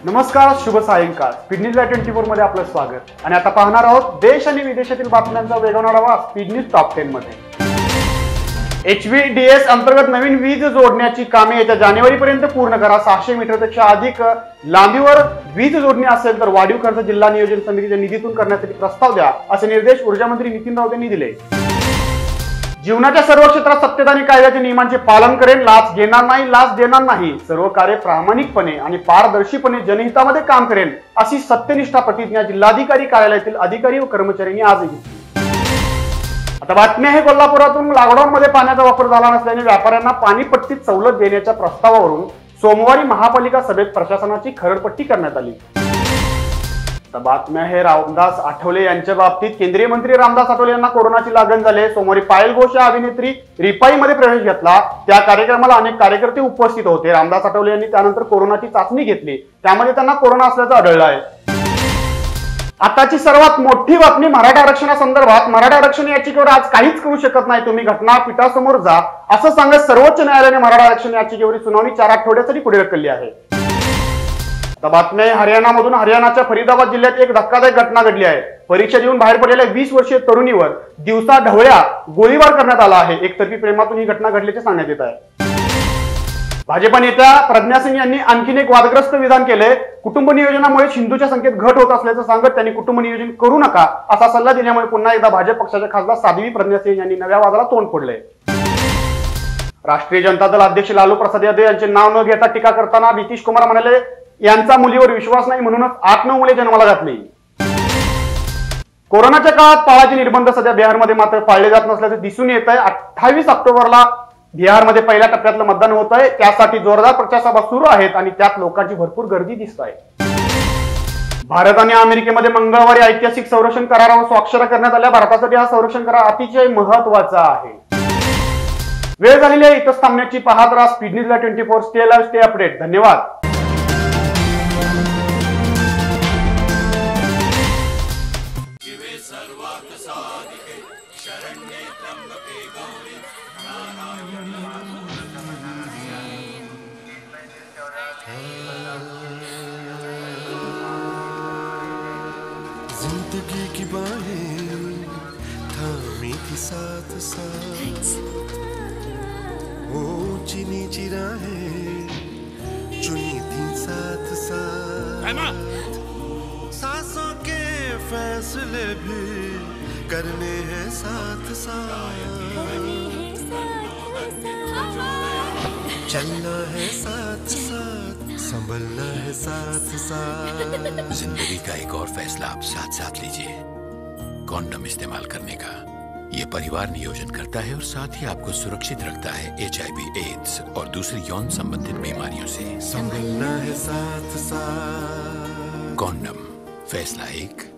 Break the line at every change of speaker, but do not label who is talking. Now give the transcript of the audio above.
नमस्कार, शुभ सायंकाळ. Speed news 24 मध्ये आपलं स्वागत. आणि आता पाहणार आहोत देश आणि विदेशातील बातम्यांचा वेगवान आढावा स्पीड न्यूज टॉप 10 मध्ये. HVDS अंतर्गत नवीन वीज जोडण्याची कामे येत्या जानेवारीपर्यंत पूर्ण करा. 600 मीटरपेक्षा अधिक लांबीवर वीज जोडणी असेल तर वाढीव खर्च जिल्हा नियोजन समितीच्या निधीतून करण्यासाठी प्रस्ताव द्या, असे निर्देश ऊर्जा मंत्री नितीन राऊत यांनी दिले. जीवनाच्या सर्व क्षेत्रात सत्यता आणि कायद्याच्या नियमांचे पालन करेन. लाच घेणार नाही, लाच देणार नाही. सर्व कार्य प्रामाणिकपणे आणि पारदर्शीपणे जनहितामध्ये काम करेन, अशी सत्यनिष्ठा प्रतिज्ञा जिल्हाधिकारी कार्यालयातील अधिकारी व कर्मचाऱ्यांनी आज घेतली. आता बातम्या आहे कोल्हापुरातून. लॉकडाऊन मध्ये पाण्याचा वापर झाला नसल्याने व्यापाऱ्यांना पाणीपट्टीत सवलत देण्याच्या प्रस्तावावरून सोमवारी महापालिका सभेत प्रशासनाची खरडपट्टी करण्यात आली. बातम्या आहे रामदास आठवले यांच्या बाबतीत. केंद्रीय मंत्री रामदास आठवले यांना कोरोनाची लागण झाली. सोमवारी पायल घोष या अभिनेत्री रिपाईमध्ये प्रवेश घेतला. त्या कार्यक्रमाला अनेक कार्यकर्ते उपस्थित होते. रामदास आठवले यांनी त्यानंतर कोरोनाची चाचणी घेतली, त्यामध्ये त्यांना कोरोना असल्याचं आढळलं आहे. आताची सर्वात मोठी बातमी मराठा आरक्षणासंदर्भात. मराठा आरक्षण याचिकेवर आज काहीच करू शकत नाही, तुम्ही घटनापीठासमोर जा, असं सांगत सर्वोच्च न्यायालयाने मराठा आरक्षण याचिकेवरील सुनावणी 4 आठवड्यासाठी पुढे ढकलली आहे. बातम्या हरियाणामधून. हरियाणाच्या फरीदाबाद जिल्ह्यात एक धक्कादायक घटना घडली आहे. परीक्षा देऊन बाहेर पडलेल्या 20 वर्षीय तरुणीवर दिवसा ढवळ्या गोळीबार करण्यात आला आहे. एकतर्फी प्रेमातून ही घटना घडल्याचे सांगण्यात येत आहे. भाजपा नेत्या प्रज्ञा सिंग यांनी आणखीन एक वादग्रस्त विधान केले. कुटुंब नियोजनामुळे हिंदूच्या संख्येत घट होत असल्याचं सांगत त्यांनी कुटुंब नियोजन करू नका असा सल्ला दिल्यामुळे पुन्हा एकदा भाजप पक्षाच्या खासदार साध्वी प्रज्ञा सिंग यांनी नव्या वादाला तोंड फोडले. राष्ट्रीय जनता दल अध्यक्ष लालू प्रसाद यादव यांचे नाव न घेता टीका करताना नितीश कुमार म्हणाले, यांचा मुलीवर विश्वास नाही म्हणूनच 8-9 मुले जन्माला घातली. कोरोनाच्या काळात पाळाचे निर्बंध सध्या बिहारमध्ये मात्र पाळले जात नसल्याचे दिसून येत आहे. 28 ऑक्टोबरला बिहारमध्ये पहिल्या टप्प्यातलं मतदान होत आहे. त्यासाठी जोरदार प्रचार सभा सुरू आहेत आणि त्यात लोकांची भरपूर गर्दी दिसत आहे. भारत आणि अमेरिकेमध्ये मंगळवारी ऐतिहासिक संरक्षण करारावर स्वाक्षऱ्या करण्यात आल्या. भारतासाठी हा संरक्षण करार अतिशय महत्वाचा आहे. वेळ झालेली आहे इथंच थांबण्याची. पाहत राहा speed news 24. Stay live, stay update. धन्यवाद.
जिंदगी की बाहें थामी थी साथ साथ, ऊंची नीची राहें चुनी थी साथ साथ, सांसों के फैसले भी करने हैं साथ साथ, चलना है साथ साथ, संभलना है साथ साथ।
जिंदगी का एक और फैसला आप साथ साथ लीजिए, कॉन्डम इस्तेमाल करने का। ये परिवार नियोजन करता है और साथ ही आपको सुरक्षित रखता है HIV, एड्स और दूसरी यौन संबंधित बीमारियों से।
संभलना है साथ साथ।
कॉन्डम, फैसला एक,